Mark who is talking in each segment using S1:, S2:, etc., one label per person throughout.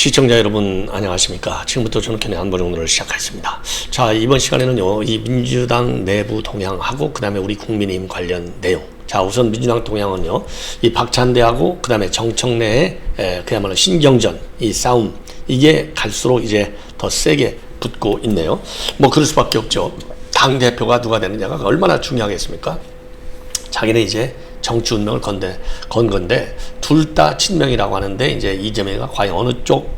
S1: 시청자 여러분 안녕하십니까. 지금부터 저는 ken의 한번정도를 시작하겠습니다. 자, 이번 시간에는요 이 민주당 내부 동향하고 그 다음에 우리 국민의힘 관련 내용. 자, 우선 민주당 동향은요 이 박찬대하고 그 다음에 정청래의 그야말로 신경전 이 싸움, 이게 갈수록 이제 더 세게 붙고 있네요. 뭐 그럴 수밖에 없죠. 당 대표가 누가 되느냐가 얼마나 중요하겠습니까? 자기는 이제 정치 운명을 건 건데 둘 다 친명이라고 하는데 이제 이재명이가 과연 어느 쪽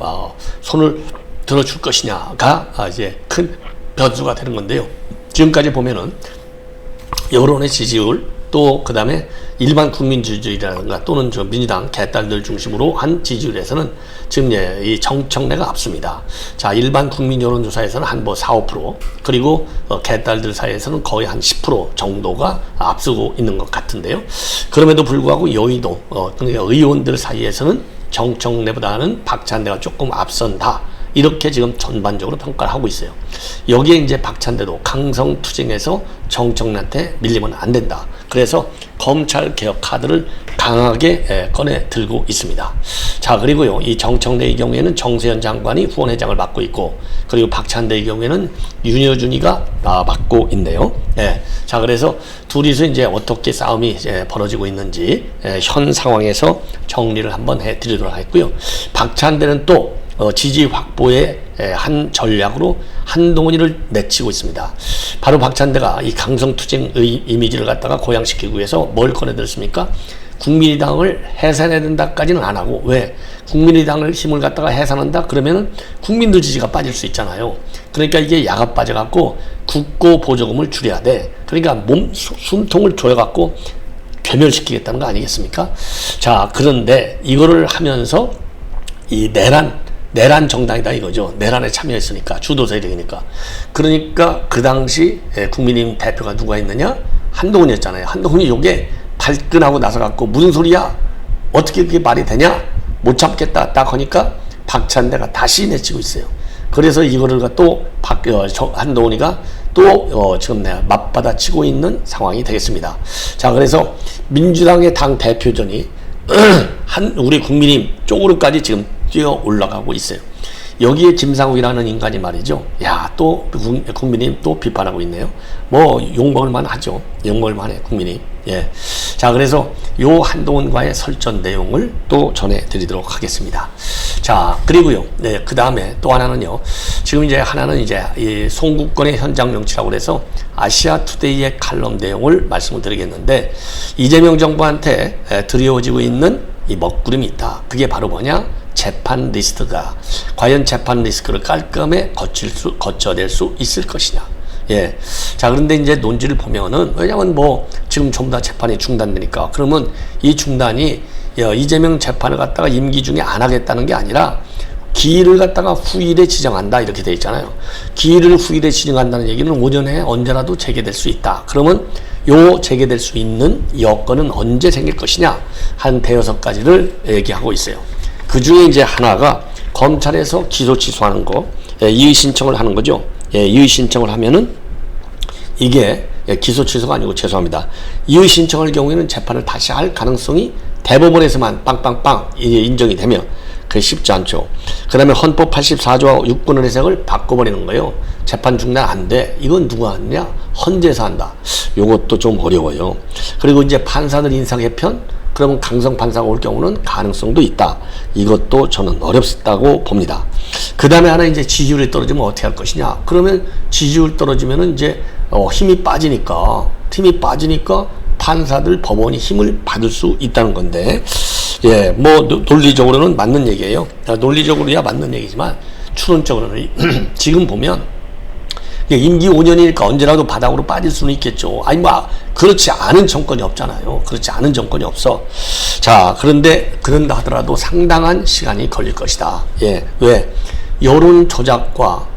S1: 손을 들어줄 것이냐가 이제 큰 변수가 되는 건데요. 지금까지 보면은 여론의 지지율 또 그 다음에 일반 국민 지지율이라든가 또는 저 민주당 개딸들 중심으로 한 지지율에서는 지금 이 정청래가 앞섭니다. 자, 일반 국민 여론조사에서는 한 뭐 4, 5% 그리고 개딸들 사이에서는 거의 한 10% 정도가 앞서고 있는 것 같은데요. 그럼에도 불구하고 여의도 그러니까 의원들 사이에서는 정청래보다는 박찬대가 조금 앞선다. 이렇게 지금 전반적으로 평가를 하고 있어요. 여기에 이제 박찬대도 강성투쟁에서 정청래한테 밀리면 안 된다. 그래서 검찰 개혁 카드를 강하게 꺼내 들고 있습니다. 자, 그리고요 이 정청래의 경우에는 정세현 장관이 후원회장을 맡고 있고, 그리고 박찬대의 경우에는 윤여준이가 맡고 있네요. 자, 그래서 둘이서 이제 어떻게 싸움이 이제 벌어지고 있는지 현 상황에서 정리를 한번 해드리도록 하겠고요. 박찬대는 또 지지 확보의 한 전략으로 한동훈이를 내치고 있습니다. 바로 박찬대가 이 강성투쟁의 이미지를 갖다가 고양시키기 위해서 뭘 꺼내들었습니까? 국민의당을 해산해야 된다까지는 안 하고, 왜? 국민의당을 힘을 갖다가 해산한다? 그러면은 국민들 지지가 빠질 수 있잖아요. 그러니까 이게 야가 빠져갖고 국고 보조금을 줄여야 돼. 그러니까 숨통을 조여갖고 괴멸시키겠다는 거 아니겠습니까? 자, 그런데 이거를 하면서 이 내란 정당이다 이거죠. 내란에 참여했으니까, 주도 세력이니까. 그러니까 그 당시 국민의힘 대표가 누가 있느냐? 한동훈이었잖아요. 한동훈이 요게 발끈하고 나서갖고 무슨 소리야? 어떻게 그게 말이 되냐? 못 참겠다 딱 하니까 박찬대가 다시 내치고 있어요. 그래서 이거를 또 한동훈이가 또 지금 맞받아치고 있는 상황이 되겠습니다. 자, 그래서 민주당의 당 대표전이 우리 국민의힘 쪽으로까지 지금 뛰어 올라가고 있어요. 여기에 김상욱이라는 인간이 말이죠. 야, 또 국민의힘 또 비판하고 있네요. 뭐 욕먹을만 하죠. 욕먹을만해 국민의힘. 예. 자, 그래서 요 한동훈과의 설전 내용을 또 전해드리도록 하겠습니다. 자, 그리고요. 네, 그 다음에 또 하나는요. 지금 이제 하나는 이제 이 송국권의 현장 정치라고 그래서 아시아투데이의 칼럼 내용을 말씀을 드리겠는데, 이재명 정부한테 드리워지고 있는 이 먹구름이 있다. 그게 바로 뭐냐? 재판 리스트가 과연 재판 리스트를 깔끔하게 거쳐낼 수 있을 것이냐. 예. 자, 그런데 이제 논지를 보면은, 왜냐면 뭐 지금 전부 다 재판이 중단되니까, 그러면 이 중단이 이재명 재판을 갖다가 임기 중에 안 하겠다는 게 아니라 기일을 갖다가 후일에 지정한다 이렇게 돼 있잖아요. 기일을 후일에 지정한다는 얘기는 오전에 언제라도 재개될 수 있다. 그러면 요 재개될 수 있는 여건은 언제 생길 것이냐 한 대여섯 가지를 얘기하고 있어요. 그 중에 이제 하나가 검찰에서 기소 취소하는 거, 이의 신청을 하는 거죠. 이의 신청을 하면은 이게 기소 취소가 아니고, 죄송합니다. 이의 신청할 경우에는 재판을 다시 할 가능성이 대법원에서만 빵빵빵 인정이 되면 그게 쉽지 않죠. 그 다음에 헌법 84조와 6권의 해석을 바꿔버리는 거예요. 재판 중단 안 돼. 이건 누가 하느냐? 헌재에서 한다. 요것도 좀 어려워요. 그리고 이제 판사들 인사 개편, 그러면 강성 판사가 올 경우는 가능성도 있다. 이것도 저는 어렵다고 봅니다. 그 다음에 하나 이제 지지율이 떨어지면 어떻게 할 것이냐? 그러면 지지율 떨어지면은 이제 힘이 빠지니까 판사들 법원이 힘을 받을 수 있다는 건데, 예, 뭐 논리적으로는 맞는 얘기예요. 논리적으로야 맞는 얘기지만 추론적으로는 지금 보면 임기 5년이니까 언제라도 바닥으로 빠질 수는 있겠죠. 아니 뭐 그렇지 않은 정권이 없잖아요. 그렇지 않은 정권이 없어. 자, 그런다 하더라도 상당한 시간이 걸릴 것이다. 예, 왜? 여론 조작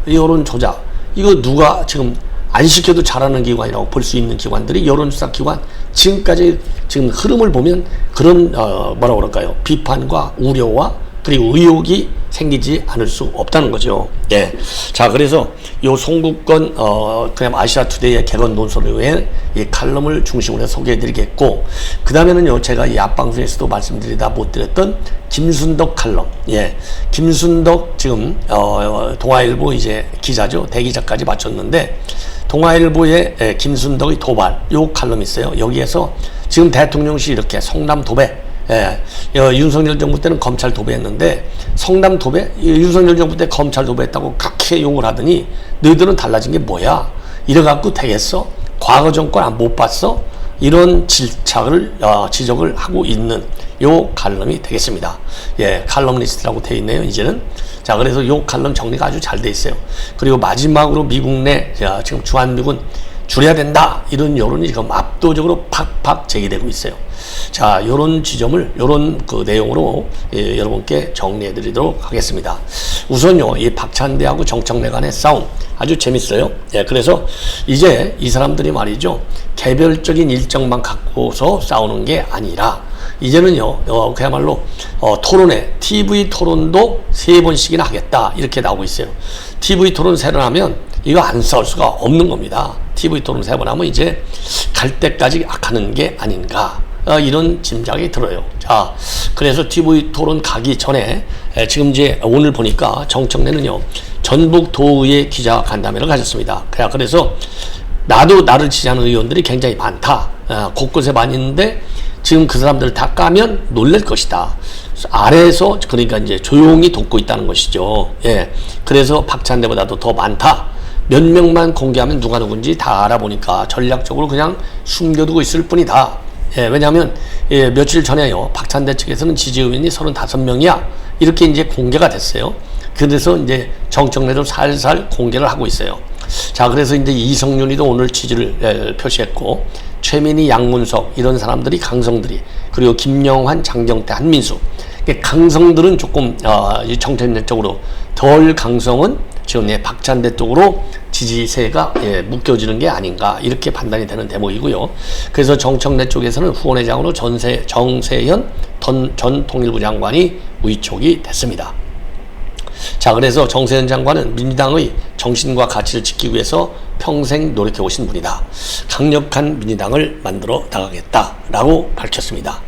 S1: 이거 누가 지금 안 시켜도 잘하는 기관이라고 볼 수 있는 기관들이 여론조사 기관, 지금까지 지금 흐름을 보면 그런 뭐라 그럴까요? 비판과 우려와 그리고 의혹이 생기지 않을 수 없다는 거죠. 예. 자, 그래서 요 송국권 그냥 아시아투데이의 개건 논설위에 이 칼럼을 중심으로 해서 소개해드리겠고, 그 다음에는요, 제가 이 앞방송에서도 말씀드리다 못 드렸던 김순덕 칼럼. 예. 김순덕 지금 동아일보 이제 기자죠. 대기자까지 마쳤는데, 동아일보의 김순덕의 도발, 요 칼럼이 있어요. 여기에서 지금 대통령실이 이렇게 성남 도배, 윤석열 정부 때는 검찰 도배했는데, 성남 도배, 윤석열 정부 때 검찰 도배했다고 그렇게 욕을 하더니 너희들은 달라진 게 뭐야? 이래갖고 되겠어? 과거 정권 못 봤어? 이런 지적을 하고 있는 요 칼럼이 되겠습니다. 예, 칼럼리스트라고 되어 있네요, 이제는. 자, 그래서 요 칼럼 정리가 아주 잘 돼 있어요. 그리고 마지막으로 미국 내, 지금 주한미군 줄여야 된다, 이런 여론이 지금 압도적으로 팍팍 제기되고 있어요. 자, 요런 지점을, 요런 그 내용으로 여러분께 정리해 드리도록 하겠습니다. 우선요, 이 박찬대하고 정청래 간의 싸움 아주 재밌어요. 예, 그래서 이제 이 사람들이 말이죠, 개별적인 일정만 갖고서 싸우는 게 아니라, 이제는요, 그야말로 토론회, TV 토론도 3번씩이나 하겠다, 이렇게 나오고 있어요. TV 토론 3번 하면 이거 안 싸울 수가 없는 겁니다. TV 토론 3번 하면 이제 갈 때까지 하는 게 아닌가, 이런 짐작이 들어요. 자, 그래서 TV 토론 가기 전에 지금 이제 오늘 보니까 정청래는요, 전북 도의회 기자 간담회를 가졌습니다. 그래서 나도 나를 지지하는 의원들이 굉장히 많다, 곳곳에 많이 있는데 지금 그 사람들을 다 까면 놀랄 것이다. 아래에서 그러니까 이제 조용히 돕고 있다는 것이죠. 예, 그래서 박찬대보다도 더 많다. 몇 명만 공개하면 누가 누군지 다 알아보니까 전략적으로 그냥 숨겨두고 있을 뿐이다. 예, 왜냐하면 며칠 전에요, 박찬대 측에서는 지지 의원이 35명이야, 이렇게 이제 공개가 됐어요. 그래서 이제 정청래도 살살 공개를 하고 있어요. 자, 그래서 이제 이성윤이도 오늘 지지를 표시했고, 최민희, 양문석 이런 사람들이, 강성들이, 그리고 김영환, 장경태, 한민수, 강성들은 조금 정청래 쪽으로, 덜 강성은 지금 박찬대 쪽으로 지지세가 묶여지는 게 아닌가, 이렇게 판단이 되는 대목이고요. 그래서 정청래 쪽에서는 후원회장으로 정세현 전 통일부 장관이 위촉이 됐습니다. 자, 그래서 정세현 장관은 민주당의 정신과 가치를 지키기 위해서 평생 노력해 오신 분이다. 강력한 민주당을 만들어 나가겠다라고 밝혔습니다.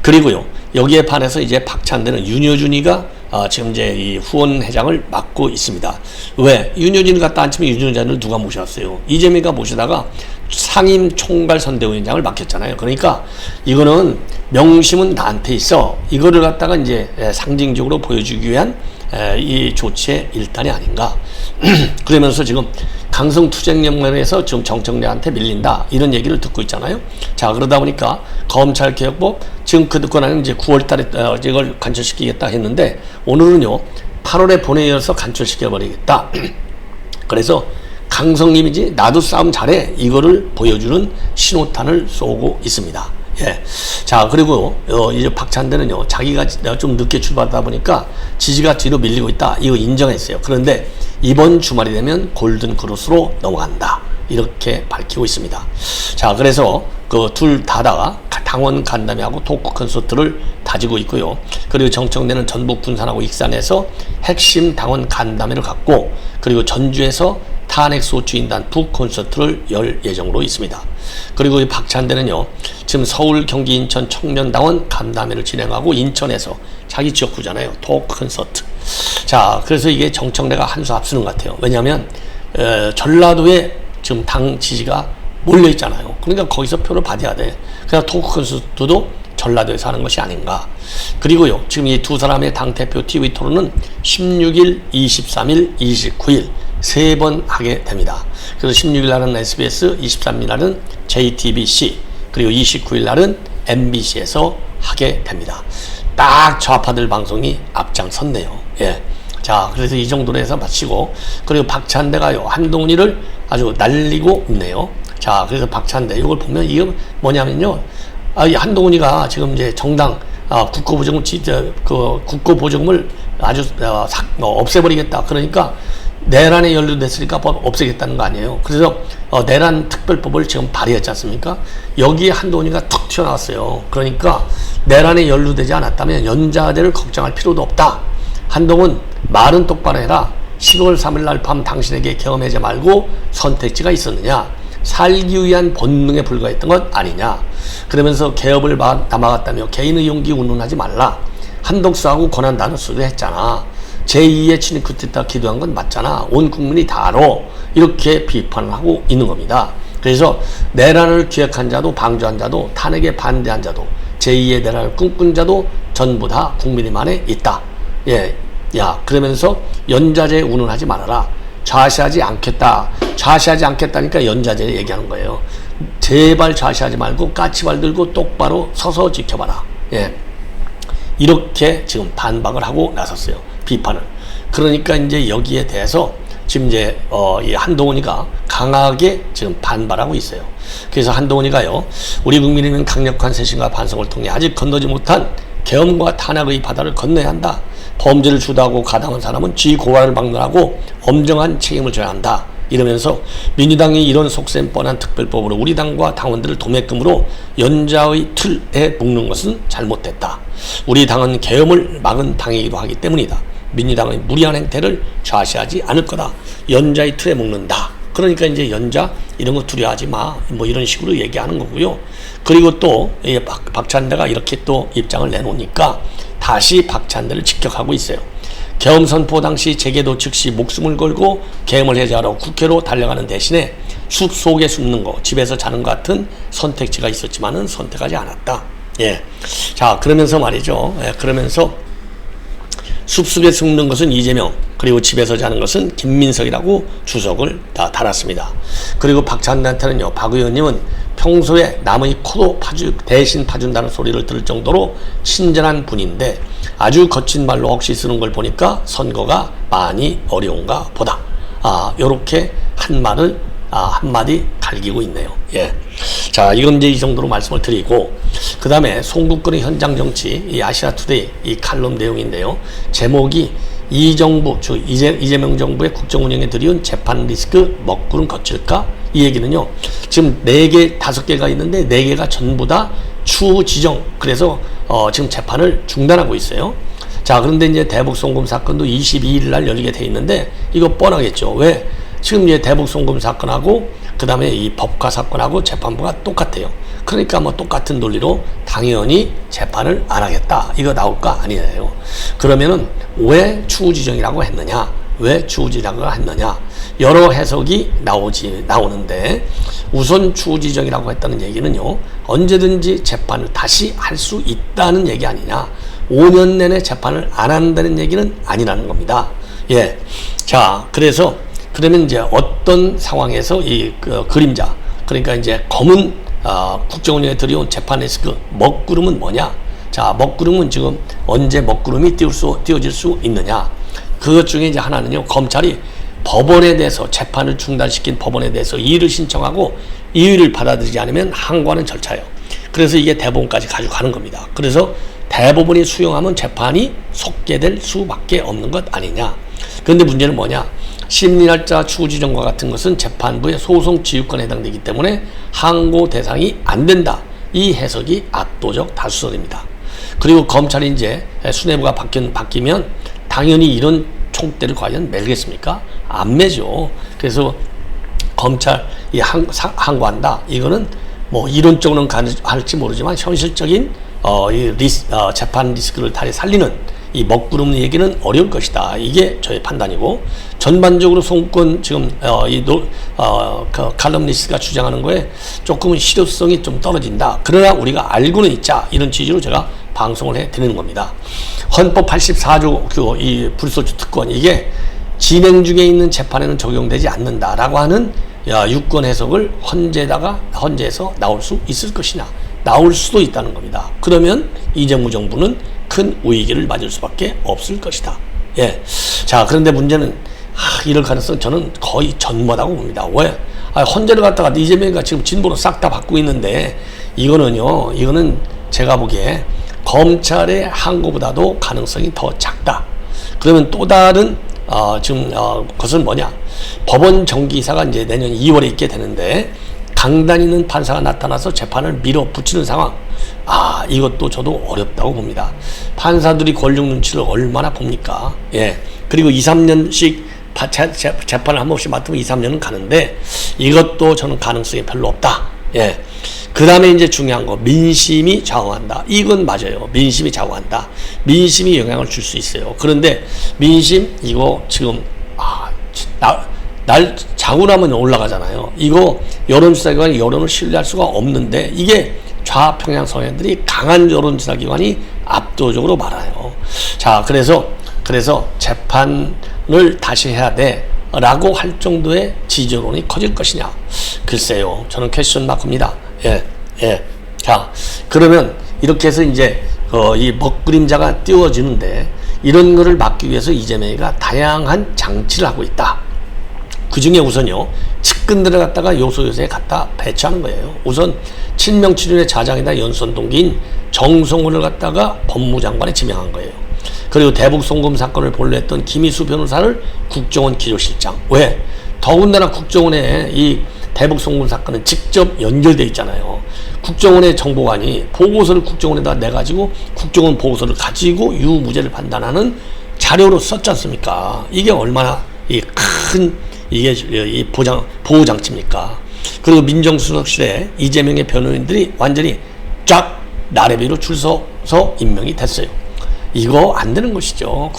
S1: 그리고요, 여기에 반해서 이제 박찬대는 윤여준이가 지금 이제 이 후원회장을 맡고 있습니다. 왜? 윤여준이 갖다 앉히면 윤여준을 누가 모셨어요? 이재명이가 모시다가 상임 총괄 선대위원장을 맡겼잖아요. 그러니까 이거는 명심은 나한테 있어, 이거를 갖다가 이제 상징적으로 보여주기 위한 이 조치의 일단이 아닌가. 그러면서 지금 강성 투쟁연맹에서 지금 정청래한테 밀린다, 이런 얘기를 듣고 있잖아요. 자, 그러다 보니까 검찰개혁법 지금 그 듣고 나는 이제 9월달에 이걸 간철시키겠다 했는데, 오늘은요 8월에 본회의에서 간철시켜버리겠다. 그래서 강성님이지 나도 싸움 잘해, 이거를 보여주는 신호탄을 쏘고 있습니다. 예. 자, 그리고 이제 박찬대는요, 자기가 좀 늦게 출발하다 보니까 지지가 뒤로 밀리고 있다, 이거 인정했어요. 그런데 이번 주말이 되면 골든 크로스로 넘어간다, 이렇게 밝히고 있습니다. 자, 그래서 그 둘 다가 당원 간담회하고 토크 콘서트를 다지고 있고요. 그리고 정청래는 전북 군산하고 익산에서 핵심 당원 간담회를 갖고, 그리고 전주에서 탄핵소추인단 북 콘서트를 열 예정으로 있습니다. 그리고 이 박찬대는요, 지금 서울, 경기, 인천 청년당원 간담회를 진행하고, 인천에서 자기 지역구잖아요, 토크 콘서트. 자, 그래서 이게 정청래가 한 수 앞서는 것 같아요. 왜냐하면 전라도에 지금 당 지지가 몰려 있잖아요. 그러니까 거기서 표를 받아야 돼. 그냥 토크 콘서트도 전라도에서 하는 것이 아닌가. 그리고요, 지금 이 두 사람의 당대표 TV 토론은 16일, 23일, 29일 3번 하게 됩니다. 그래서 16일 날은 SBS, 23일 날은 JTBC, 그리고 29일 날은 MBC에서 하게 됩니다. 딱 좌파들 방송이 앞장섰네요. 예. 자, 그래서 이 정도로 해서 마치고, 그리고 박찬대가요, 한동훈이를 아주 날리고 있네요. 자, 그래서 박찬대, 이걸 보면 이게 뭐냐면요, 이 한동훈이가 지금 이제 정당 국고보증을 국고보증을 아주 없애버리겠다. 그러니까 내란에 연루됐으니까 없애겠다는 거 아니에요. 그래서 내란 특별법을 지금 발의했지 않습니까? 여기에 한동훈이가 툭 튀어나왔어요. 그러니까 내란에 연루되지 않았다면 연좌제를 걱정할 필요도 없다. 한동훈 말은 똑바로 해라. 10월 3일 날 밤 당신에게 계엄해제 말고 선택지가 있었느냐? 살기 위한 본능에 불과했던 것 아니냐? 그러면서 개업을 남아갔다며 개인의 용기 운운하지 말라. 한독수하고 권한 단어 수도했잖아. 제2의 친일 쿠데타 기도한 건 맞잖아. 온 국민이 다 알아. 이렇게 비판을 하고 있는 겁니다. 그래서 내란을 기획한 자도 방조한 자도 탄핵에 반대한 자도 제2의 내란을 꿈꾼 자도 전부 다 국민님 안에 있다. 예, 야, 그러면서 연좌제 운운하지 말아라. 좌시하지 않겠다. 좌시하지 않겠다니까 연좌제 얘기하는 거예요. 제발 좌시하지 말고 까치발 들고 똑바로 서서 지켜봐라. 예, 이렇게 지금 반박을 하고 나섰어요. 비판을. 그러니까 이제 여기에 대해서 지금 이제 이 한동훈이가 강하게 지금 반발하고 있어요. 그래서 한동훈이가요, 우리 국민은 강력한 쇄신과 반성을 통해 아직 건너지 못한 계엄과 탄압의 바다를 건너야 한다. 범죄를 주도하고 가담한 사람은 지 고발을 막론하고 엄정한 책임을 져야 한다. 이러면서 민주당이 이런 속셈 뻔한 특별법으로 우리 당과 당원들을 도매금으로 연좌의 틀에 묶는 것은 잘못됐다. 우리 당은 계엄을 막은 당이기도 하기 때문이다. 민주당의 무리한 행태를 좌시하지 않을 거다. 연좌의 틀에 묶는다. 그러니까 이제 연좌 이런 거 두려워하지 마. 뭐 이런 식으로 얘기하는 거고요. 그리고 또 박찬대가 이렇게 또 입장을 내놓으니까 다시 박찬대를 직격하고 있어요. 계엄 선포 당시 재개도 즉시 목숨을 걸고 계엄을 해제하러 국회로 달려가는 대신에 숲 속에 숨는 거, 집에서 자는 것 같은 선택지가 있었지만은 선택하지 않았다. 예. 자, 그러면서 말이죠. 예, 그러면서 숲속에 숨는 것은 이재명, 그리고 집에서 자는 것은 김민석이라고 주석을 다 달았습니다. 그리고 박찬대한테는요, 박 의원님은 평소에 남의 코도 대신 파준다는 소리를 들을 정도로 친절한 분인데 아주 거친 말로 억시 쓰는 걸 보니까 선거가 많이 어려운가 보다. 요렇게 한마디 갈기고 있네요. 예. 자, 이건 이제 이 정도로 말씀을 드리고, 그 다음에 송국근의 현장 정치, 이 아시아투데이 이 칼럼 내용인데요. 제목이 이 정부, 즉 이재명 정부의 국정 운영에 들이운 재판 리스크 먹구름 거칠까? 이 얘기는요, 지금 4개, 5개가 있는데 4개가 전부 다 추후 지정, 그래서 지금 재판을 중단하고 있어요. 자, 그런데 이제 대북 송금 사건도 22일 날 열리게 돼 있는데 이거 뻔하겠죠. 왜? 지금 이제 대북 송금 사건하고 그 다음에 이 법과 사건하고 재판부가 똑같아요. 그러니까 뭐 똑같은 논리로 당연히 재판을 안 하겠다. 이거 나올 거 아니에요. 그러면은 왜 추후 지정이라고 했느냐? 왜 추후 지정을 했느냐? 여러 해석이 나오는데 우선 추후 지정이라고 했다는 얘기는요, 언제든지 재판을 다시 할 수 있다는 얘기 아니냐? 5년 내내 재판을 안 한다는 얘기는 아니라는 겁니다. 예. 자, 그러면 이제 어떤 상황에서 이 그림자, 그러니까 이제 검은 국정운영에 들여온 재판 리스크 먹구름은 뭐냐? 자, 먹구름은 지금 언제 먹구름이 띄워질 수 있느냐? 그것 중에 이제 하나는요, 검찰이 법원에 대해서 재판을 중단시킨 법원에 대해서 이의를 신청하고 이의를 받아들이지 않으면 항고하는 절차예요. 그래서 이게 대법원까지 가지고 가는 겁니다. 그래서 대법원이 수용하면 재판이 속개될 수밖에 없는 것 아니냐. 그런데 문제는 뭐냐? 심리날짜 추후 지정과 같은 것은 재판부의 소송 지휘권에 해당되기 때문에 항고 대상이 안 된다. 이 해석이 압도적 다수설입니다. 그리고 검찰이 이제 수뇌부가 바뀌면 당연히 이런 총대를 과연 매겠습니까? 안 매죠. 그래서 검찰이 항고한다. 이거는 뭐 이론적으로는 할지 모르지만 현실적인 재판 리스크를 다리 살리는 이 먹구름 얘기는 어려울 것이다. 이게 저의 판단이고, 전반적으로 송권 지금 칼럼니스트가 주장하는 거에 조금은 실효성이 좀 떨어진다. 그러나 우리가 알고는 있자. 이런 취지로 제가 방송을 해 드리는 겁니다. 헌법 84조 이 불소추 특권, 이게 진행 중에 있는 재판에는 적용되지 않는다라고 하는 유권 해석을 헌재에서 나올 수 있을 것이냐, 나올 수도 있다는 겁니다. 그러면 이재명 정부는 큰 위기를 맞을 수밖에 없을 것이다. 예. 자, 그런데 문제는 이럴 가능성 저는 거의 전무하다고 봅니다. 왜? 헌재를 갖다가 이재명이가 지금 진보로 싹 다 바꾸고 있는데 이거는 제가 보기에 검찰의 항고보다도 가능성이 더 작다. 그러면 또 다른 그것은 뭐냐? 법원 정기이사가 이제 내년 2월에 있게 되는데 강단 있는 판사가 나타나서 재판을 밀어붙이는 상황. 이것도 저도 어렵다고 봅니다. 판사들이 권력 눈치를 얼마나 봅니까? 예. 그리고 2, 3년씩 재판을 한 번씩 맡으면 2, 3년은 가는데 이것도 저는 가능성이 별로 없다. 예. 그 다음에 이제 중요한 거, 민심이 좌우한다. 이건 맞아요. 민심이 좌우한다. 민심이 영향을 줄 수 있어요. 그런데 민심, 이거 지금, 날 자고 나면 올라가잖아요. 이거 여론조사기관이 여론을 신뢰할 수가 없는데 이게 좌평양 성향들이 강한 여론조사기관이 압도적으로 많아요. 자, 그래서 재판을 다시 해야 돼 라고 할 정도의 지지론이 커질 것이냐. 글쎄요. 저는 퀘스천 마크입니다. 예. 자, 그러면 이렇게 해서 이제 이 먹그림자가 띄워지는데 이런 거를 막기 위해서 이재명이가 다양한 장치를 하고 있다. 그 중에 우선요, 측근들을 갖다가 요소요소에 갖다 배치하는 거예요. 우선 친명치륜의 자장이다 연수원 동기인 정성호를 갖다가 법무장관에 지명한 거예요. 그리고 대북 송금 사건을 본래했던 김희수 변호사를 국정원 기조실장. 왜? 더군다나 국정원에 이 대북 송금 사건은 직접 연결돼 있잖아요. 국정원의 정보관이 보고서를 국정원에다 내가지고 국정원 보고서를 가지고 유무죄를 판단하는 자료로 썼지 않습니까? 이게 얼마나 이 보호장치입니까? 그리고 민정수석실에 이재명의 변호인들이 완전히 쫙 나래비로 줄 서서 임명이 됐어요. 이거 안 되는 것이죠.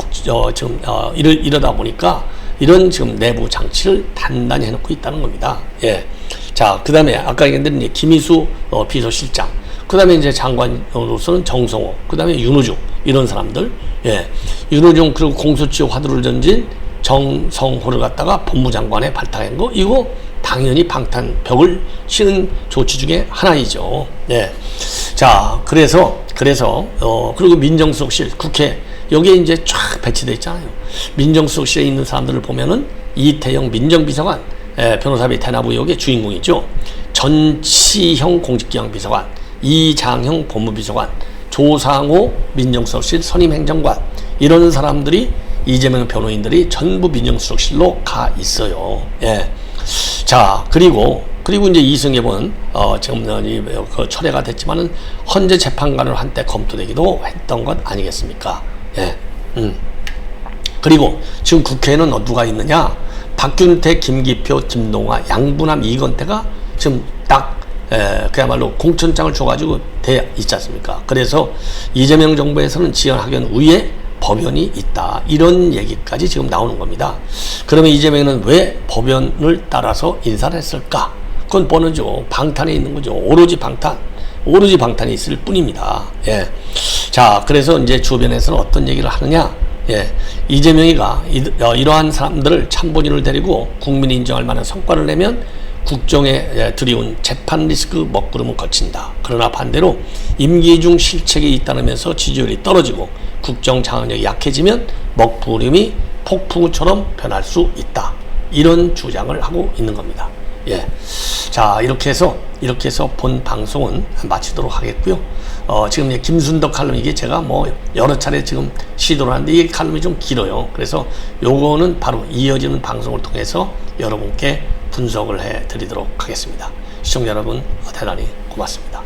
S1: 지금 이러다 보니까 이런 지금 내부 장치를 단단히 해놓고 있다는 겁니다. 예. 자, 그 다음에 아까 얘기했던 이제 김희수 비서실장, 그 다음에 이제 장관으로서는 정성호, 그 다음에 윤호중, 이런 사람들, 예. 윤호중, 그리고 공소시효 화두를 던진 정성호를 갖다가 법무장관에 발탁한 거, 이거 당연히 방탄벽을 치는 조치 중에 하나이죠. 예. 자, 그래서 그리고 민정수석실, 국회, 여기에 이제 쫙 배치되어 있잖아요. 민정수석실에 있는 사람들을 보면은 이태영 민정비서관, 변호사비 대나무 역의 주인공이죠. 전치형 공직기강 비서관, 이장형 법무비서관, 조상호 민정수석실 선임행정관, 이런 사람들이 이재명 변호인들이 전부 민정수석실로 가 있어요. 예. 자, 그리고 이제 이승엽은 지금 철회가 됐지만은 헌재 재판관으로 한때 검토되기도 했던 것 아니겠습니까? 예. 그리고 지금 국회에는 누가 있느냐? 박균태, 김기표, 김동화, 양부남, 이건태가 지금 딱 그야말로 공천장을 줘가지고 돼 있지 않습니까? 그래서 이재명 정부에서는 지연학연 위에 법연이 있다, 이런 얘기까지 지금 나오는 겁니다. 그러면 이재명은 왜 법연을 따라서 인사를 했을까? 그건 뻔하죠. 방탄에 있는 거죠. 오로지 방탄이 있을 뿐입니다. 예. 자, 그래서 이제 주변에서는 어떤 얘기를 하느냐? 예. 이재명이가 이러한 사람들을 참본인을 데리고 국민이 인정할 만한 성과를 내면 국정에 들이온 재판 리스크 먹구름을 거친다. 그러나 반대로 임기 중 실책이 잇따르면서 지지율이 떨어지고 국정 장악력이 약해지면 먹구름이 폭풍우처럼 변할 수 있다. 이런 주장을 하고 있는 겁니다. 예. 자, 이렇게 해서 본 방송은 마치도록 하겠고요. 지금 김순덕 칼럼, 이게 제가 여러 차례 지금 시도를 하는데 이 칼럼이 좀 길어요. 그래서 요거는 바로 이어지는 방송을 통해서 여러분께 분석을 해 드리도록 하겠습니다. 시청자 여러분, 대단히 고맙습니다.